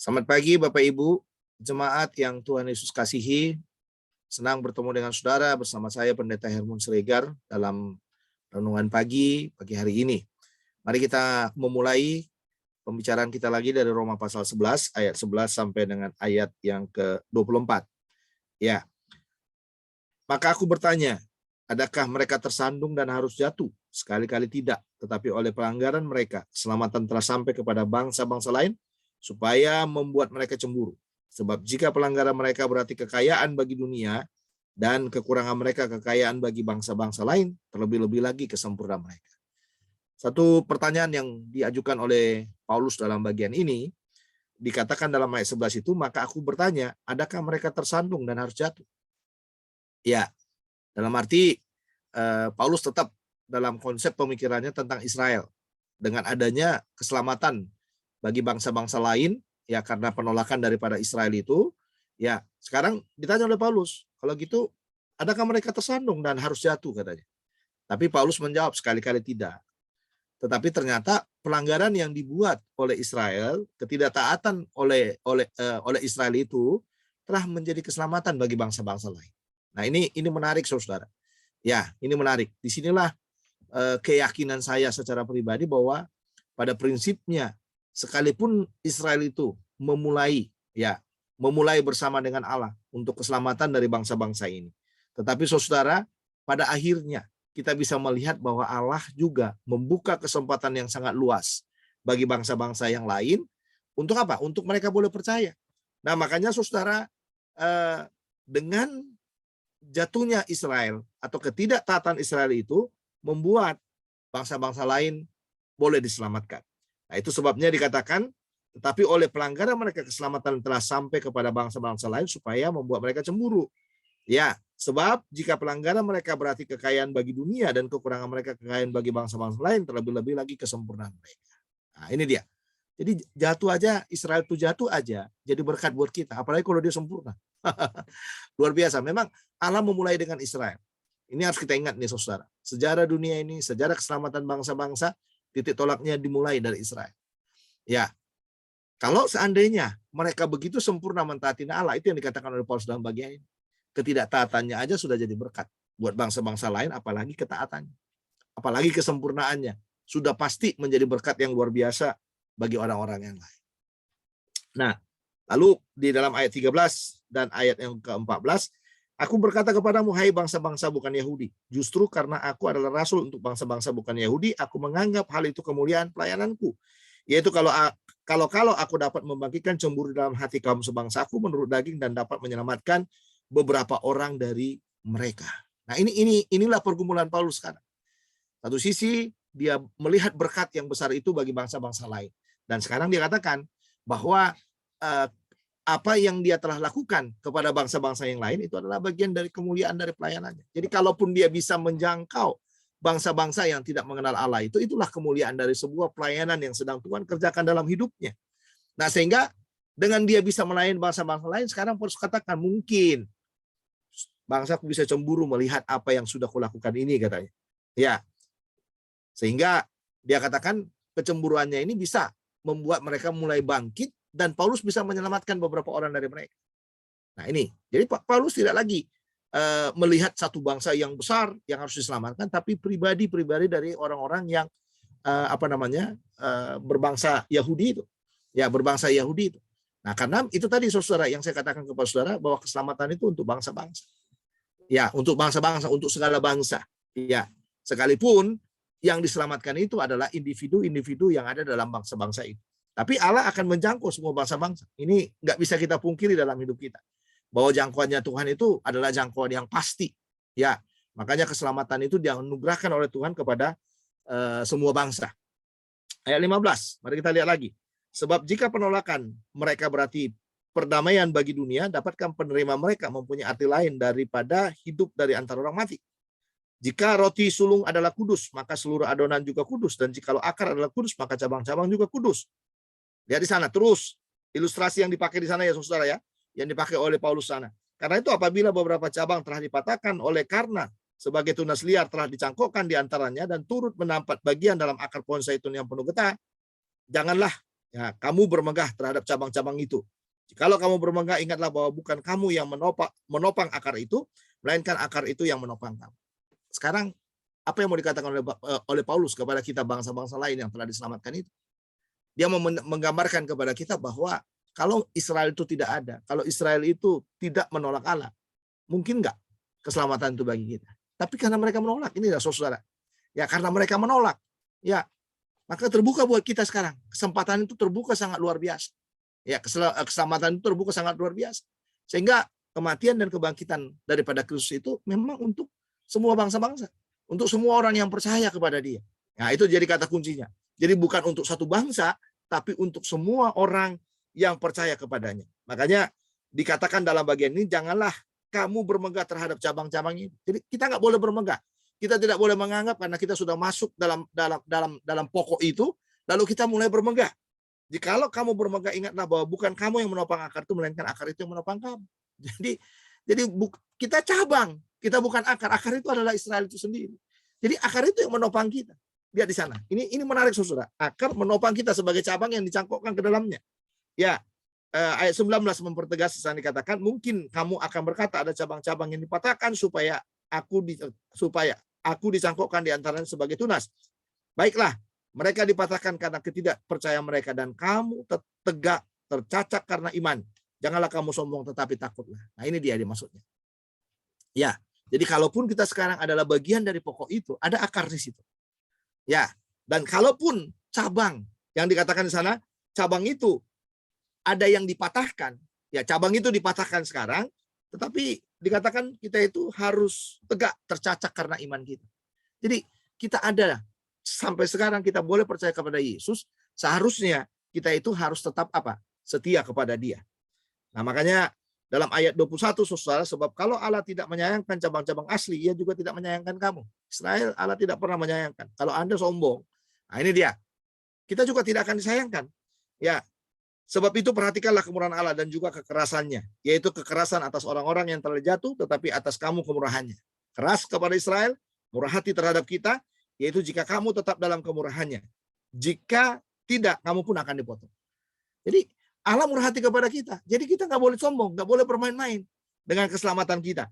Selamat pagi Bapak Ibu, jemaat yang Tuhan Yesus kasihi. Senang bertemu dengan saudara bersama saya Pendeta Hermun Siregar dalam renungan pagi hari ini. Mari kita memulai pembicaraan kita lagi dari Roma pasal 11 ayat 11 sampai dengan ayat yang ke-24. Ya. Maka aku bertanya, adakah mereka tersandung dan harus jatuh? Sekali-kali tidak, tetapi oleh pelanggaran mereka keselamatan telah sampai kepada bangsa-bangsa lain supaya membuat mereka cemburu. Sebab jika pelanggaran mereka berarti kekayaan bagi dunia dan kekurangan mereka kekayaan bagi bangsa-bangsa lain, terlebih-lebih lagi kesempurnaan mereka. Satu pertanyaan yang diajukan oleh Paulus dalam bagian ini, dikatakan dalam ayat 11 itu, maka aku bertanya, adakah mereka tersandung dan harus jatuh? Ya, dalam arti Paulus tetap dalam konsep pemikirannya tentang Israel. Dengan adanya keselamatan bagi bangsa-bangsa lain, ya karena penolakan daripada Israel itu, ya sekarang ditanya oleh Paulus, kalau gitu adakah mereka tersandung dan harus jatuh katanya. Tapi Paulus menjawab sekali-kali tidak. Tetapi ternyata pelanggaran yang dibuat oleh Israel, ketidaktaatan oleh Israel itu telah menjadi keselamatan bagi bangsa-bangsa lain. Nah ini menarik saudara. Ya ini menarik. Disinilah keyakinan saya secara pribadi bahwa pada prinsipnya sekalipun Israel itu memulai bersama dengan Allah untuk keselamatan dari bangsa-bangsa ini. Tetapi saudara, pada akhirnya kita bisa melihat bahwa Allah juga membuka kesempatan yang sangat luas bagi bangsa-bangsa yang lain. Untuk apa? Untuk mereka boleh percaya. Nah makanya saudara, dengan jatuhnya Israel atau ketidaktaatan Israel itu membuat bangsa-bangsa lain boleh diselamatkan. Nah, itu sebabnya dikatakan, tetapi oleh pelanggaran mereka keselamatan telah sampai kepada bangsa-bangsa lain supaya membuat mereka cemburu. Ya, sebab jika pelanggaran mereka berarti kekayaan bagi dunia dan kekurangan mereka kekayaan bagi bangsa-bangsa lain, terlebih-lebih lagi kesempurnaan mereka. Nah, ini dia. Jadi jatuh aja, Israel itu jatuh aja, jadi berkat buat kita. Apalagi kalau dia sempurna. Luar biasa. Memang Allah memulai dengan Israel. Ini harus kita ingat nih saudara. Sejarah dunia ini, sejarah keselamatan bangsa-bangsa, titik tolaknya dimulai dari Israel. Ya, kalau seandainya mereka begitu sempurna mentaati Allah, itu yang dikatakan oleh Paulus dalam bagian ini. Ketidaktaatannya aja sudah jadi berkat buat bangsa-bangsa lain, apalagi ketaatannya, apalagi kesempurnaannya sudah pasti menjadi berkat yang luar biasa bagi orang-orang yang lain. Nah, lalu di dalam ayat 13 dan ayat yang ke-14, aku berkata kepadamu, hai bangsa-bangsa bukan Yahudi, justru karena aku adalah rasul untuk bangsa-bangsa bukan Yahudi, aku menganggap hal itu kemuliaan pelayananku. Yaitu kalau aku dapat membangkitkan cemburu dalam hati kaum sebangsaku menurut daging dan dapat menyelamatkan beberapa orang dari mereka. Nah, inilah pergumulan Paulus sekarang. Satu sisi dia melihat berkat yang besar itu bagi bangsa-bangsa lain. Dan sekarang dia katakan bahwa apa yang dia telah lakukan kepada bangsa-bangsa yang lain itu adalah bagian dari kemuliaan dari pelayanannya. Jadi kalaupun dia bisa menjangkau bangsa-bangsa yang tidak mengenal Allah itulah kemuliaan dari sebuah pelayanan yang sedang Tuhan kerjakan dalam hidupnya. Nah, sehingga dengan dia bisa melayani bangsa-bangsa lain, sekarang Paulus katakan mungkin bangsaku bisa cemburu melihat apa yang sudah kulakukan ini katanya. Ya. Sehingga dia katakan kecemburuannya ini bisa membuat mereka mulai bangkit dan Paulus bisa menyelamatkan beberapa orang dari mereka. Nah ini, jadi Paulus tidak lagi melihat satu bangsa yang besar yang harus diselamatkan, tapi pribadi-pribadi dari orang-orang yang berbangsa Yahudi itu, ya berbangsa Yahudi itu. Nah karena itu tadi saudara yang saya katakan kepada saudara bahwa keselamatan itu untuk bangsa-bangsa, ya untuk bangsa-bangsa, untuk segala bangsa, ya sekalipun yang diselamatkan itu adalah individu-individu yang ada dalam bangsa-bangsa itu. Tapi Allah akan menjangkau semua bangsa-bangsa. Ini nggak bisa kita pungkiri dalam hidup kita. Bahwa jangkauannya Tuhan itu adalah jangkauan yang pasti. Ya, makanya keselamatan itu dianugerahkan oleh Tuhan kepada semua bangsa. Ayat 15, mari kita lihat lagi. Sebab jika penolakan mereka berarti perdamaian bagi dunia, dapatkah penerima mereka mempunyai arti lain daripada hidup dari antara orang mati. Jika roti sulung adalah kudus, maka seluruh adonan juga kudus. Dan jikalau akar adalah kudus, maka cabang-cabang juga kudus. Lihat di sana, terus ilustrasi yang dipakai di sana ya saudara ya, yang dipakai oleh Paulus sana. Karena itu apabila beberapa cabang telah dipatahkan oleh karena sebagai tunas liar telah dicangkokkan di antaranya dan turut mendapat bagian dalam akar pohon zaitun yang penuh getah, janganlah Ya, kamu bermegah terhadap cabang-cabang itu. Kalau kamu bermegah, ingatlah bahwa bukan kamu yang menopang akar itu, melainkan akar itu yang menopang kamu. Sekarang, apa yang mau dikatakan oleh Paulus kepada kita bangsa-bangsa lain yang telah diselamatkan itu? Dia menggambarkan kepada kita bahwa kalau Israel itu tidak ada, kalau Israel itu tidak menolak Allah, mungkin nggak keselamatan itu bagi kita. Tapi karena mereka menolak, ini adalah saudara. Ya, karena mereka menolak, ya, maka terbuka buat kita sekarang. Kesempatan itu terbuka sangat luar biasa. Ya, keselamatan itu terbuka sangat luar biasa. Sehingga kematian dan kebangkitan daripada Kristus itu memang untuk semua bangsa-bangsa. Untuk semua orang yang percaya kepada dia. Nah, itu jadi kata kuncinya. Jadi bukan untuk satu bangsa, tapi untuk semua orang yang percaya kepadanya. Makanya dikatakan dalam bagian ini, janganlah kamu bermegah terhadap cabang-cabang ini. Jadi kita nggak boleh bermegah. Kita tidak boleh menganggap karena kita sudah masuk dalam pokok itu, lalu kita mulai bermegah. Jikalau kamu bermegah, ingatlah bahwa bukan kamu yang menopang akar itu, melainkan akar itu yang menopang kamu. Jadi kita cabang, kita bukan akar. Akar itu adalah Israel itu sendiri. Jadi akar itu yang menopang kita. Lihat di sana. Ini menarik, saudara. Akar menopang kita sebagai cabang yang dicangkokkan ke dalamnya. Ya, ayat 19 mempertegas di sana dikatakan, mungkin kamu akan berkata ada cabang-cabang yang dipatahkan supaya aku dicangkokkan di antaranya sebagai tunas. Baiklah, mereka dipatahkan karena ketidakpercayaan mereka, dan kamu tegak tercacat karena iman. Janganlah kamu sombong, tetapi takutlah. Nah, ini dia maksudnya. Ya, jadi kalaupun kita sekarang adalah bagian dari pokok itu, ada akar di situ. Ya, dan kalaupun cabang yang dikatakan di sana, cabang itu ada yang dipatahkan, ya cabang itu dipatahkan sekarang, tetapi dikatakan kita itu harus tegak tercacat karena iman kita. Jadi kita ada sampai sekarang kita boleh percaya kepada Yesus, seharusnya kita itu harus tetap apa? Setia kepada Dia. Nah, makanya dalam ayat 21, saudara, sebab kalau Allah tidak menyayangkan cabang-cabang asli, Ia juga tidak menyayangkan kamu. Israel Allah tidak pernah menyayangkan. Kalau Anda sombong, nah ini dia. Kita juga tidak akan disayangkan. Ya, sebab itu perhatikanlah kemurahan Allah dan juga kekerasannya, yaitu kekerasan atas orang-orang yang telah jatuh, tetapi atas kamu kemurahannya. Keras kepada Israel, murah hati terhadap kita, yaitu jika kamu tetap dalam kemurahannya. Jika tidak, kamu pun akan dipotong. Jadi Allah murah hati kepada kita. Jadi kita nggak boleh sombong, nggak boleh bermain-main dengan keselamatan kita.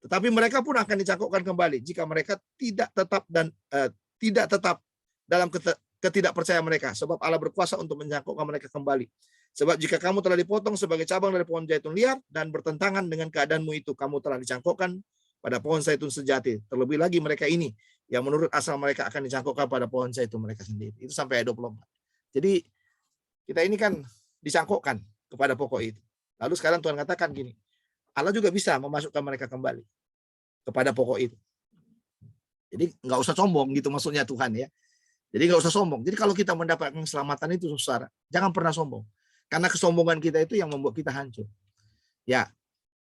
Tetapi mereka pun akan dicangkokkan kembali jika mereka tidak tetap dalam ketidakpercayaan mereka. Sebab Allah berkuasa untuk mencangkokkan mereka kembali. Sebab jika kamu telah dipotong sebagai cabang dari pohon zaitun liar dan bertentangan dengan keadaanmu itu, kamu telah dicangkokkan pada pohon zaitun sejati. Terlebih lagi mereka ini yang menurut asal mereka akan dicangkokkan pada pohon zaitun mereka sendiri. Itu sampai ayat 24. Jadi kita ini kan dicangkokkan kepada pokok itu. Lalu sekarang Tuhan katakan gini, Allah juga bisa memasukkan mereka kembali kepada pokok itu. Jadi nggak usah sombong gitu maksudnya Tuhan ya. Jadi nggak usah sombong. Jadi kalau kita mendapatkan keselamatan itu, saudara, jangan pernah sombong. Karena kesombongan kita itu yang membuat kita hancur. Ya,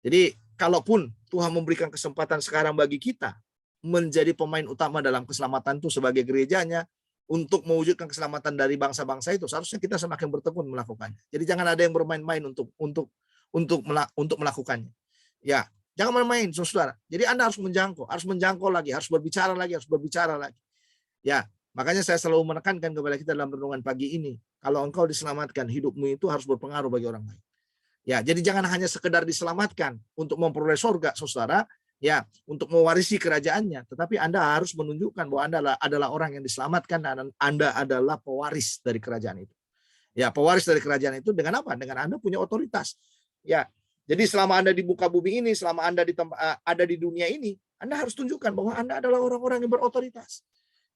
jadi kalaupun Tuhan memberikan kesempatan sekarang bagi kita menjadi pemain utama dalam keselamatan itu sebagai gerejanya, untuk mewujudkan keselamatan dari bangsa-bangsa itu, seharusnya kita semakin bertekun melakukannya. Jadi jangan ada yang bermain-main untuk melakukannya. Ya, jangan main-main, saudara. Jadi Anda harus menjangkau lagi, harus berbicara lagi. Ya, makanya saya selalu menekankan kepada kita dalam renungan pagi ini, kalau engkau diselamatkan, hidupmu itu harus berpengaruh bagi orang lain. Ya, jadi jangan hanya sekedar diselamatkan untuk memperoleh surga, saudara. Ya, untuk mewarisi kerajaannya, tetapi Anda harus menunjukkan bahwa Anda adalah orang yang diselamatkan dan Anda adalah pewaris dari kerajaan itu. Ya, pewaris dari kerajaan itu dengan apa? Dengan Anda punya otoritas. Ya, jadi selama Anda di muka bumi ini, selama Anda ada di dunia ini, Anda harus tunjukkan bahwa Anda adalah orang-orang yang berotoritas.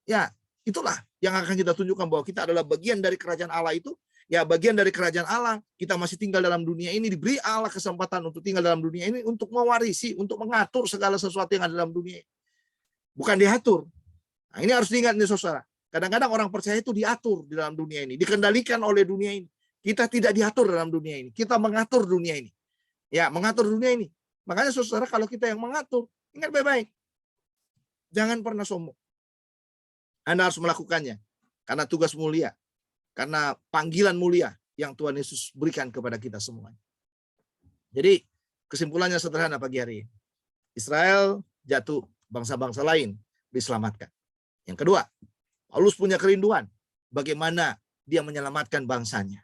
Ya, itulah yang akan kita tunjukkan bahwa kita adalah bagian dari kerajaan Allah itu. Ya, bagian dari kerajaan Allah, kita masih tinggal dalam dunia ini, diberi Allah kesempatan untuk tinggal dalam dunia ini, untuk mewarisi, untuk mengatur segala sesuatu yang ada dalam dunia ini. Bukan diatur. Nah, ini harus diingat nih, saudara. Kadang-kadang orang percaya itu diatur di dalam dunia ini, dikendalikan oleh dunia ini. Kita tidak diatur dalam dunia ini, kita mengatur dunia ini. Ya, mengatur dunia ini. Makanya saudara, kalau kita yang mengatur, ingat baik-baik. Jangan pernah sombong. Anda harus melakukannya, karena tugas mulia. Karena panggilan mulia yang Tuhan Yesus berikan kepada kita semua. Jadi kesimpulannya sederhana pagi hari ini. Israel jatuh, bangsa-bangsa lain diselamatkan. Yang kedua, Paulus punya kerinduan bagaimana dia menyelamatkan bangsanya.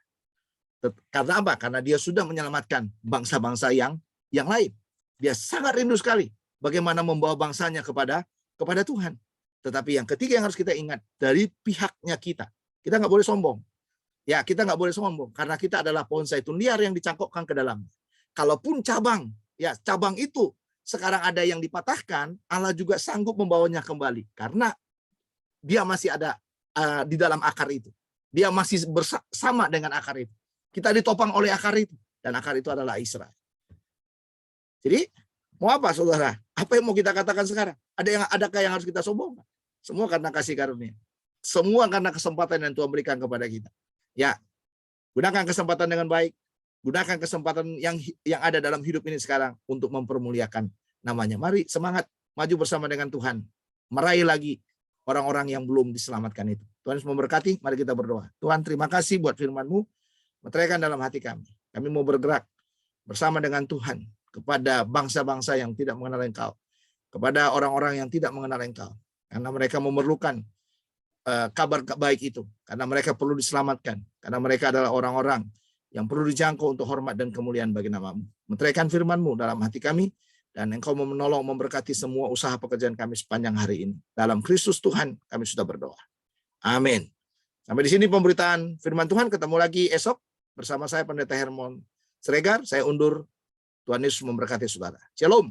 Karena apa? Karena dia sudah menyelamatkan bangsa-bangsa yang lain. Dia sangat rindu sekali bagaimana membawa bangsanya kepada Tuhan. Tetapi yang ketiga yang harus kita ingat, dari pihaknya kita nggak boleh sombong. Ya, kita nggak boleh sombong karena kita adalah pohon zaitun liar yang dicangkokkan ke dalamnya. Kalaupun cabang itu sekarang ada yang dipatahkan, Allah juga sanggup membawanya kembali karena dia masih ada di dalam akar itu. Dia masih bersama dengan akar itu. Kita ditopang oleh akar itu, dan akar itu adalah Israel. Jadi, mau apa saudara? Apa yang mau kita katakan sekarang? Adakah yang harus kita sombong? Semua karena kasih karunia. Semua karena kesempatan yang Tuhan berikan kepada kita. Ya, gunakan kesempatan dengan baik. Gunakan kesempatan yang ada dalam hidup ini sekarang untuk mempermuliakan namanya. Mari semangat maju bersama dengan Tuhan. Meraih lagi orang-orang yang belum diselamatkan itu. Tuhan Yesus memberkati. Mari kita berdoa. Tuhan, terima kasih buat firman-Mu. Meteraikan dalam hati kami. Kami mau bergerak bersama dengan Tuhan kepada bangsa-bangsa yang tidak mengenal Engkau, kepada orang-orang yang tidak mengenal Engkau, karena mereka memerlukan kabar baik itu, karena mereka perlu diselamatkan, karena mereka adalah orang-orang yang perlu dijangkau untuk hormat dan kemuliaan bagi nama-Mu. Meteraikan firman-Mu dalam hati kami, dan Engkau mau menolong memberkati semua usaha pekerjaan kami sepanjang hari ini. Dalam Kristus Tuhan kami sudah berdoa. Amin. Sampai di sini pemberitaan firman Tuhan. Ketemu lagi esok bersama saya Pendeta Hermon Siregar. Saya undur. Tuhan Yesus memberkati saudara. Shalom.